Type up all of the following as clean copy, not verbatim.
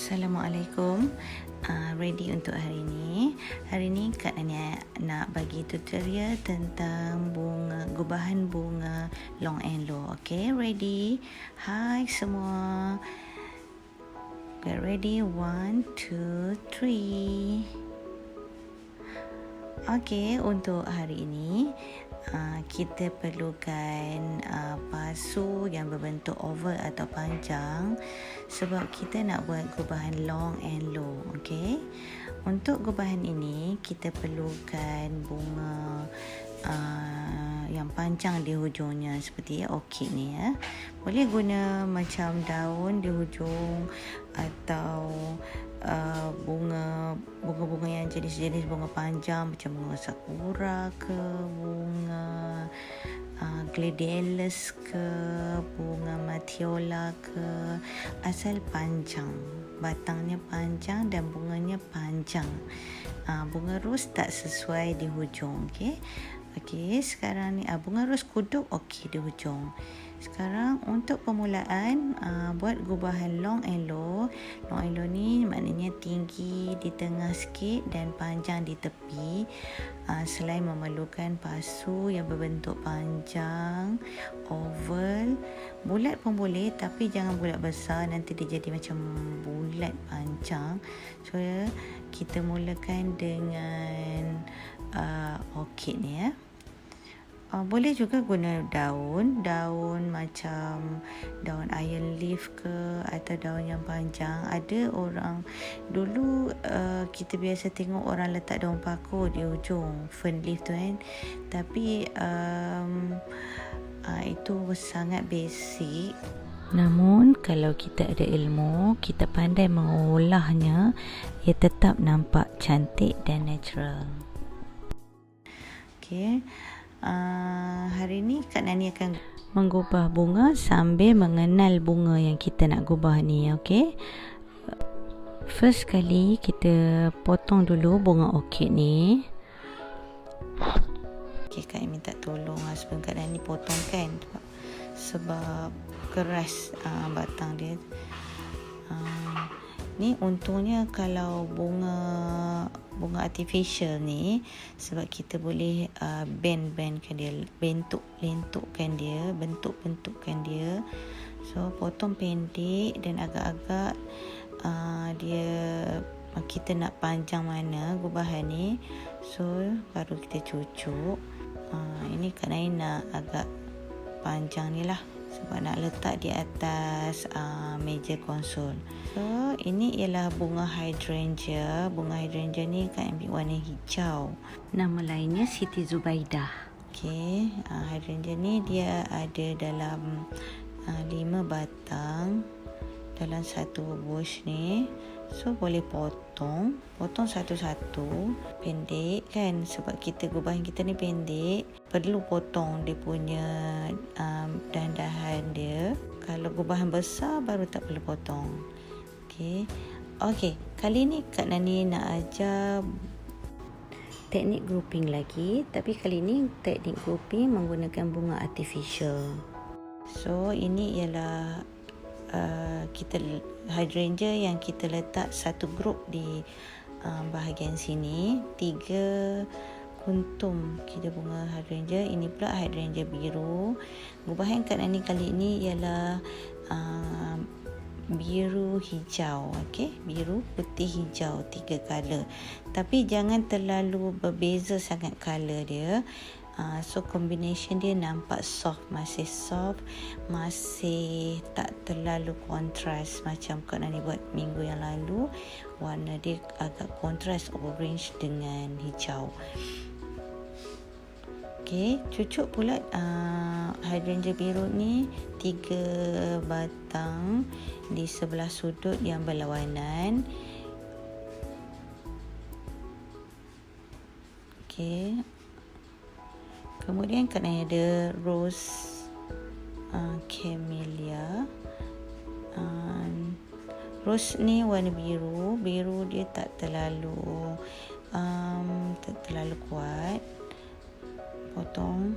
Assalamualaikum. Ready untuk hari ini. Hari ini Kak Nania nak bagi tutorial tentang gubahan bunga long and low. Okay, ready? Hai semua. Get ready. 1, 2, 3. Okay, untuk hari ini kita perlukan pasu yang berbentuk oval atau panjang sebab kita nak buat gubahan long and low. Okay, untuk gubahan ini kita perlukan bunga yang panjang di hujungnya seperti orchid ni ya. Boleh guna macam daun di hujung atau bunga-bunga yang jenis-jenis bunga panjang macam bunga sakura ke, bunga gladiolus ke, bunga matiola ke, asal panjang, batangnya panjang dan bunganya panjang. Bunga ros tak sesuai di hujung. Okey, sekarang ni bunga ros kuduk okey di hujung. Sekarang untuk permulaan buat gubahan long and low. Long and low ni maknanya tinggi di tengah sikit dan panjang di tepi. Selain memerlukan pasu yang berbentuk panjang, oval, bulat pun boleh tapi jangan bulat besar, nanti dia jadi macam bulat panjang. So kita mulakan dengan orchid ni ya. Boleh juga guna daun macam daun iron leaf ke atau daun yang panjang. Ada orang dulu kita biasa tengok orang letak daun paku di hujung fern leaf tu kan. Tapi itu sangat basic. Namun kalau kita ada ilmu, kita pandai mengolahnya, ia tetap nampak cantik dan natural. Okey. Hari ni Kak Nani akan menggubah bunga sambil mengenal bunga yang kita nak gubah ni. Okey. First kali kita potong dulu bunga orchid ni. Okey, Kak minta tolong husband Kak Nani potongkan sebab keras batang dia. Ni untungnya kalau bunga artificial ni sebab kita boleh bend-bendkan dia, bentukkan dia. So potong pendek dan agak-agak dia kita nak panjang mana gubahan ni. So baru kita cucuk. Ini Kak Nai nak agak panjang ni lah sebab nak letak di atas meja konsol. So ini ialah bunga hydrangea. Bunga hydrangea ni kan ambil warna hijau. Nama lainnya Siti Zubaidah. Okey, hydrangea ni dia ada dalam 5 batang dalam satu bush ni. So boleh potong satu-satu, pendek kan sebab gubahan kita ni pendek, perlu potong dia punya dahan-dahan dia. Kalau gubahan besar baru tak perlu potong. Okey, kali ni Kak Nani nak ajar teknik grouping lagi, tapi kali ni teknik grouping menggunakan bunga artificial. So ini ialah kita hydrangea yang kita letak satu grup di bahagian sini, 3 kuntum kita bunga hydrangea. Ini pula hydrangea biru. Gubahan Kak Nani kali ini ialah biru hijau. Okey, biru putih hijau, 3 color. Tapi jangan terlalu berbeza sangat color dia. So combination dia nampak soft, masih tak terlalu kontras macam Kak Nani buat minggu yang lalu. Warna dia agak kontras orange dengan hijau. Okey, cucuk pula hydrangea biru ni 3 batang di sebelah sudut yang berlawanan. Okey. Kemudian Kak Nani ada rose camellia. Rose ni warna biru. Biru dia tak terlalu kuat. Potong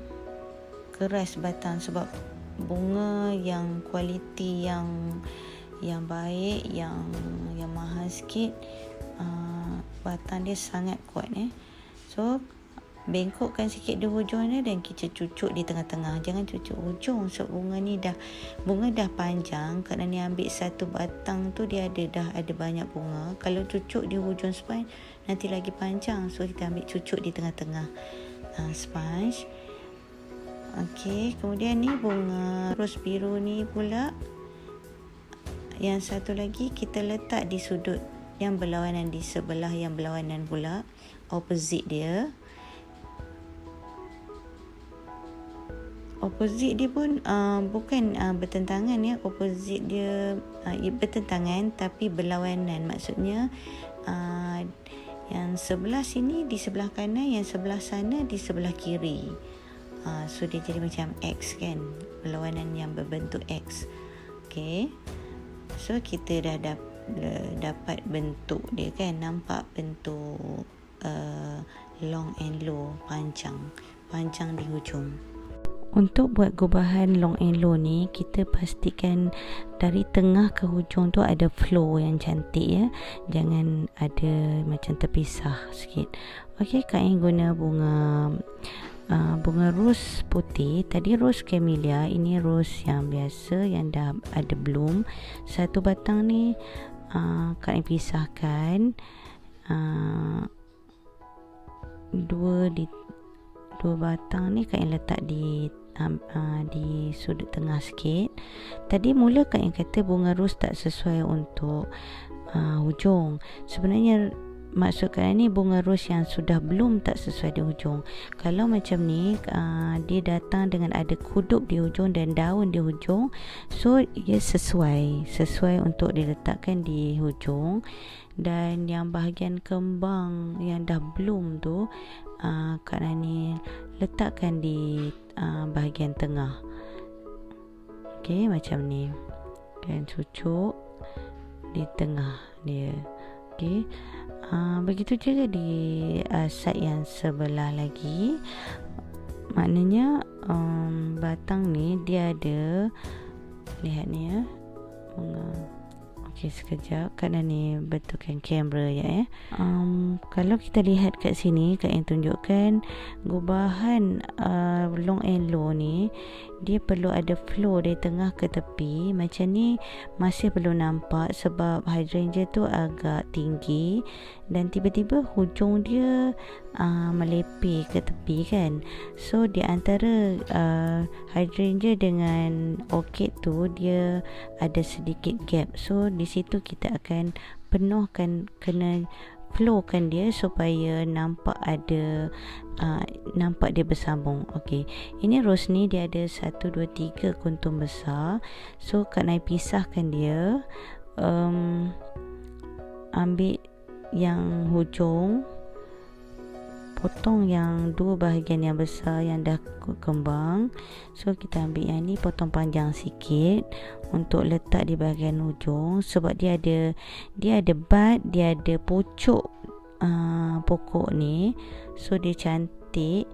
keras batang sebab bunga yang kualiti yang yang baik, yang mahal sikit, batang dia sangat kuat. So bengkokkan sikit di hujung dia dan kita cucuk di tengah-tengah. Jangan cucuk hujung sebab bunga dah panjang. Kerana ni ambil satu batang tu dia dah ada banyak bunga. Kalau cucuk di hujung sponge nanti lagi panjang. So kita ambil cucuk di tengah-tengah sponge. Okey, kemudian ni bunga ros biru ni pula. Yang satu lagi kita letak di sudut yang berlawanan, di sebelah yang berlawanan pula, opposite dia. Opposite dia pun bukan bertentangan ya. Opposite dia bertentangan tapi berlawanan. Maksudnya yang sebelah sini di sebelah kanan, yang sebelah sana di sebelah kiri. So dia jadi macam X kan, berlawanan yang berbentuk X. Okay, so kita dah dapat bentuk dia kan. Nampak bentuk long and low, panjang di hujung. Untuk buat gubahan long and low ni, kita pastikan dari tengah ke hujung tu ada flow yang cantik ya. Jangan ada macam terpisah sikit. Okey, Kak Ain guna bunga ros putih. Tadi ros camellia, ini ros yang biasa yang dah ada bloom. Satu batang ni Kak Ain pisahkan. Dua batang ni Kak Ain letak di sudut tengah sikit. Tadi mula Kak Ain kata bunga ros tak sesuai untuk hujung. Sebenarnya maksud Kak Ain ni bunga ros yang sudah bloom tak sesuai di hujung. Kalau macam ni dia datang dengan ada kudup di hujung dan daun di hujung, so ia sesuai untuk diletakkan di hujung. Dan yang bahagian kembang yang dah bloom tu Kak Ain letakkan di bahagian tengah. Okey, macam ni kan, cucuk di tengah dia. Okey, begitu juga di side yang sebelah lagi. Maknanya batang ni dia ada, lihat ni ya, okey sekejap kerana ni betulkan kamera ya. Kalau kita lihat kat sini, Kak Ain tunjukkan gubahan long and low ni, dia perlu ada flow dari tengah ke tepi. Macam ni masih perlu nampak sebab hydrangea tu agak tinggi dan tiba-tiba hujung dia melepih ke tepi kan. So di antara hydrangea dengan orchid tu dia ada sedikit gap. So di situ kita akan penuhkan, kena flowkan dia supaya nampak dia bersambung. Okey, ini ros ni dia ada 1, 2, 3 kuntum besar. So Kak Ain pisahkan dia, ambil yang hujung, potong yang dua bahagian yang besar yang dah kembang. So kita ambil yang ni, potong panjang sikit untuk letak di bahagian hujung sebab dia ada bud, dia ada pucuk pokok ni. So dia cantik.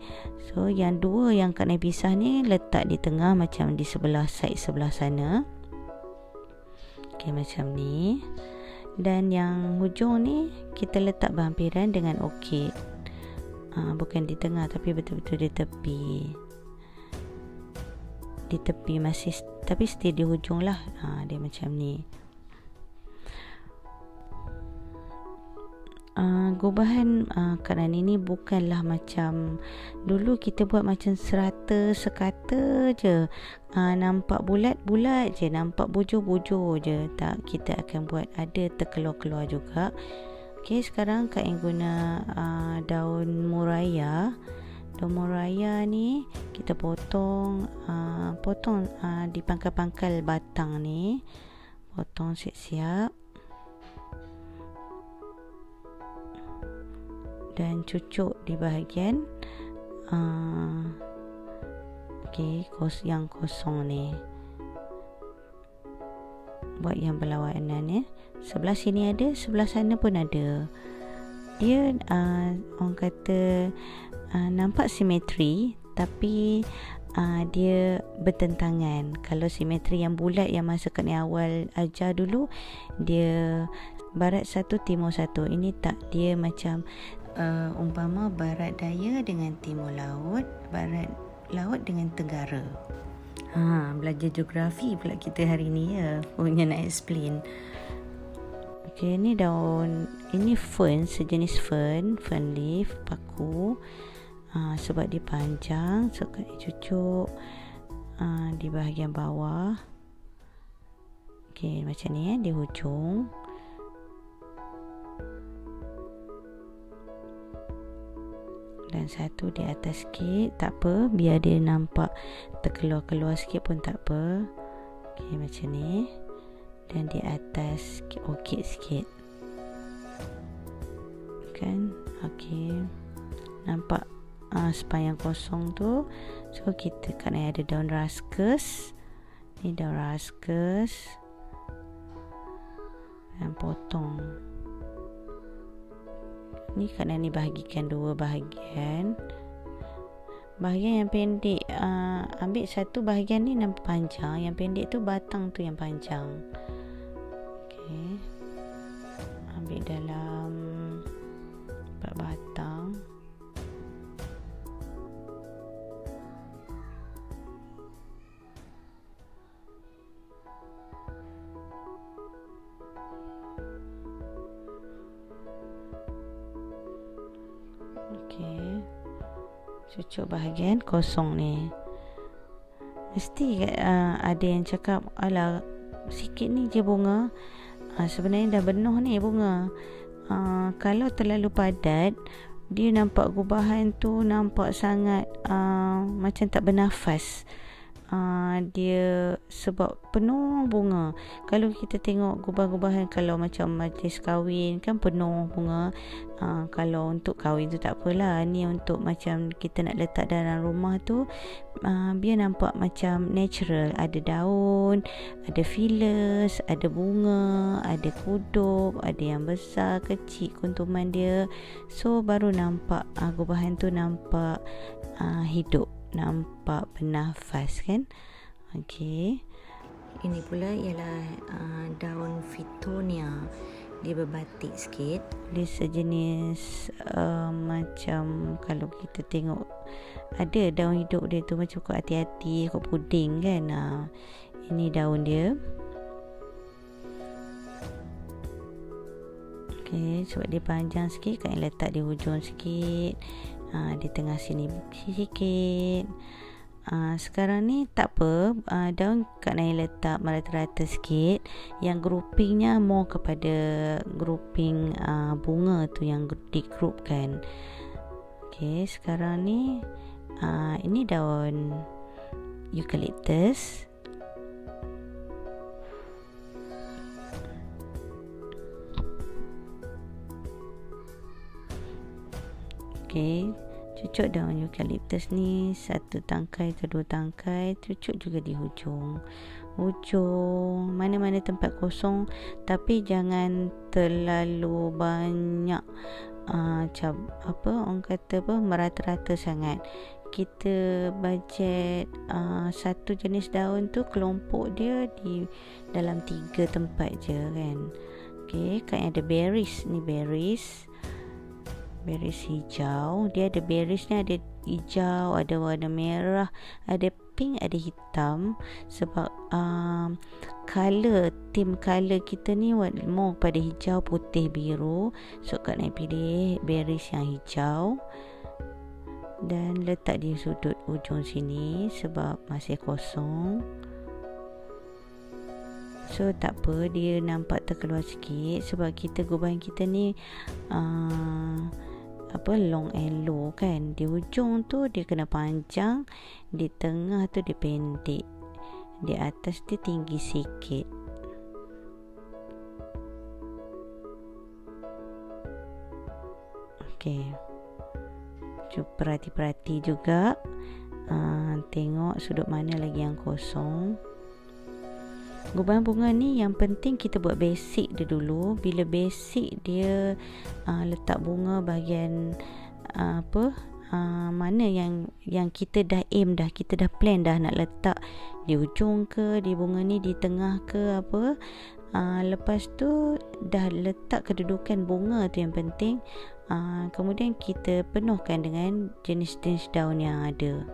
So yang dua yang Kak Ain pisah ni letak di tengah macam di sebelah side sebelah sana. Okey, macam ni. Dan yang hujung ni kita letak berhampiran dengan orchid. Bukan di tengah tapi betul-betul di tepi masih, tapi still di hujung lah. Dia macam ni. Gubahan Kak Ain ini bukanlah macam dulu kita buat macam serata sekata je, nampak bulat-bulat je, nampak bujur-bujur je. Tak, kita akan buat ada terkeluar-keluar juga. Okey, sekarang Kak Ain guna daun muraya. Daun muraya ni kita potong di pangkal-pangkal batang ni. Potong siap-siap. Dan cucuk di bahagian yang kosong ni. Buat yang berlawanan ya. Sebelah sini ada, sebelah sana pun ada. Dia orang kata nampak simetri, tapi dia bertentangan. Kalau simetri yang bulat yang masa kat ni awal ajar dulu, dia barat satu timur satu. Ini tak, dia macam umpama barat daya dengan timur laut, barat laut dengan tenggara. Belajar geografi pula kita hari ni ya, punya nak explain. Okey, ni daun, ini fern, sejenis fern leaf, paku. Sebab dia panjang, so kena cucuk di bahagian bawah. Okey, macam ni di hujung. Dan satu di atas sikit, tak apa, biar dia nampak terkeluar-keluar sikit pun tak apa. Okey, macam ni. Dan di atas orchid sikit. Kan? Okey. Nampak sepanjang kosong tu. So kita kat ni ada daun rascus. Ni daun rascus. Dan potong. Ni kat ni bahagikan dua bahagian. Bahagian yang pendek, ambil satu bahagian ni nampak panjang, yang pendek tu batang tu yang panjang. Okey. Ambil dalam 4 batang. Okey. Cucuk bahagian kosong ni. Mesti ada yang cakap, alah sikit ni je bunga. Sebenarnya dah penuh ni bunga. Kalau terlalu padat, dia nampak gubahan tu nampak sangat macam tak bernafas. Dia sebab penuh bunga. Kalau kita tengok gubah-gubahan, kalau macam majlis kahwin kan penuh bunga. Kalau untuk kahwin tu tak apalah. Ni untuk macam kita nak letak dalam rumah tu, biar nampak macam natural. Ada daun, ada feelers, ada bunga, ada kudup, ada yang besar, kecil kuntuman dia. So baru nampak gubahan tu nampak hidup, nampak bernafas kan. Okey. Ini pula ialah daun Fittonia. Dia berbatik sikit. Dia sejenis macam kalau kita tengok ada daun hidup dia tu macam kau hati-hati, kau puding kan. Ini daun dia. Okey, sebab dia panjang sikit, kan letak di hujung sikit. Di tengah sini sikit. Sekarang ni tak apa, daun Kak Nai letak merata-rata sikit. Yang groupingnya more kepada grouping bunga tu yang digroupkan. Okey, sekarang ni ini daun eucalyptus. Okey, cucuk daun eucalyptus ni satu tangkai atau 2 tangkai, cucuk juga di hujung mana-mana tempat kosong, tapi jangan terlalu banyak orang kata merata-rata sangat. Kita bajet satu jenis daun tu, kelompok dia di dalam 3 tempat je kan. Okey, kan ada berries ni, berries hijau. Dia ada berries ni, ada hijau, ada warna merah, ada pink, ada hitam. Sebab theme color kita ni more pada hijau, putih, biru. So Kak nak pilih berries yang hijau dan letak di sudut ujung sini sebab masih kosong. So tak apa, dia nampak terkeluar sikit sebab kita gubahan kita ni long and low kan. Di hujung tu dia kena panjang, di tengah tu dia pendek, di atas dia tinggi sikit. Okey, cuba perhati-perhati juga, tengok sudut mana lagi yang kosong. Gubahan bunga ni yang penting kita buat basic dia dulu. Bila basic dia letak bunga bahagian mana yang kita dah aim dah, kita dah plan dah nak letak di ujung ke, di bunga ni di tengah ke apa. Lepas tu dah letak kedudukan bunga tu yang penting. Kemudian kita penuhkan dengan jenis-jenis daun yang ada.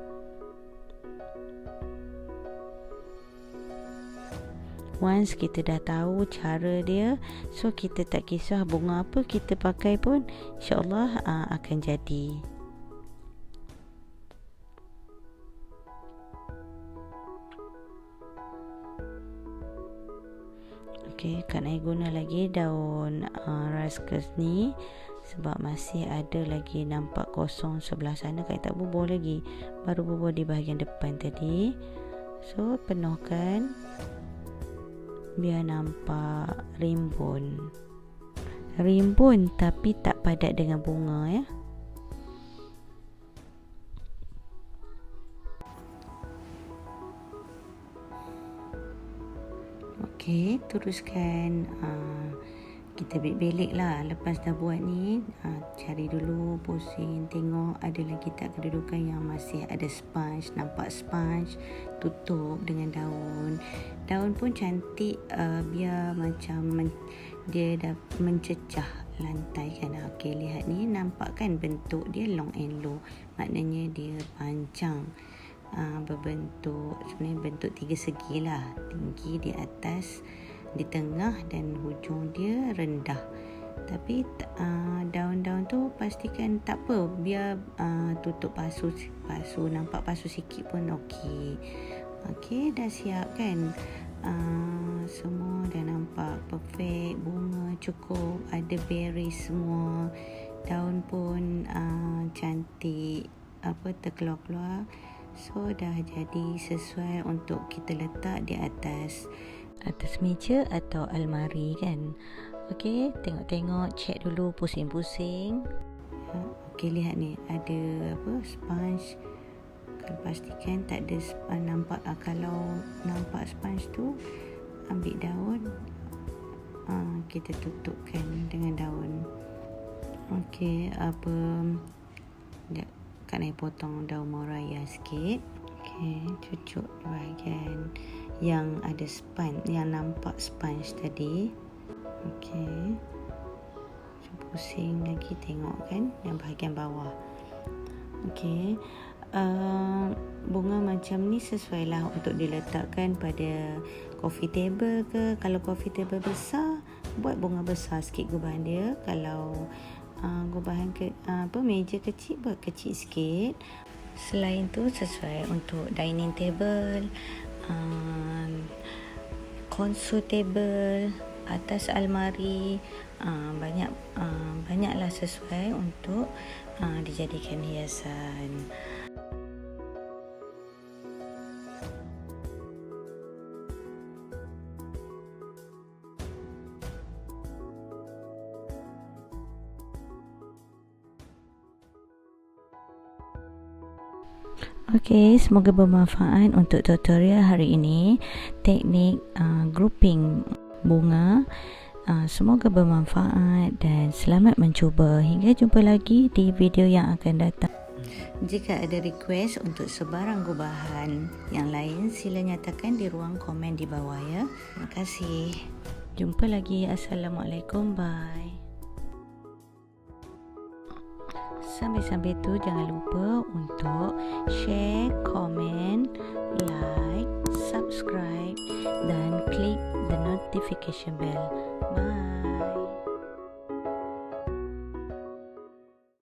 Once kita dah tahu cara dia, so kita tak kisah bunga apa kita pakai pun, insyaAllah akan jadi. Okay, Kak Nai guna lagi daun raskus ni sebab masih ada lagi nampak kosong sebelah sana. Kak tak bubuh lagi, baru bubuh di bahagian depan tadi. So penuhkan biar nampak rimbun tapi tak padat dengan bunga ya. Okey, teruskan kita belik lah. Lepas dah buat ni, cari dulu, pusing, tengok ada lagi tak kedudukan yang masih ada sponge. Nampak sponge, tutup dengan daun. Daun pun cantik, biar macam dia dah mencecah lantai kan. Okey, lihat ni, nampak kan bentuk dia long and low, maknanya dia panjang. Berbentuk, sebenarnya bentuk 3 segi lah, tinggi di atas, di tengah dan hujung dia rendah. Tapi daun-daun tu pastikan tak apa, biar tutup pasu, nampak pasu sikit pun okey. Okey, dah siap kan. Semua dah nampak perfect, bunga cukup, ada berries semua, daun pun cantik, terkeluar-keluar. So dah jadi sesuai untuk kita letak di atas meja atau almari kan. Okey, tengok-tengok, check dulu, pusing-pusing. Okey, lihat ni ada sponge. Kalau pastikan tak ada nampak. Kalau nampak sponge tu, ambil daun, kita tutupkan dengan daun. Okey, Kak Nai potong daun moraya sikit. Okey, cucuk bahagian yang ada sponge, yang nampak sponge tadi. Okey, pusing lagi, tengok kan yang bahagian bawah. Okey, bunga macam ni sesuai lah untuk diletakkan pada coffee table ke. Kalau coffee table besar, buat bunga besar sikit gubahan dia. Kalau gubahan meja kecil, buat kecil sikit. Selain tu sesuai untuk dining table, console table, atas almari, banyaklah sesuai untuk dijadikan hiasan. Okey, semoga bermanfaat untuk tutorial hari ini, teknik grouping bunga. Semoga bermanfaat dan selamat mencuba. Hingga jumpa lagi di video yang akan datang. Jika ada request untuk sebarang gubahan yang lain, sila nyatakan di ruang komen di bawah ya. Terima kasih. Jumpa lagi. Assalamualaikum. Bye. Sambil-sambil tu jangan lupa untuk share, komen, like, subscribe dan klik the notification bell. Bye.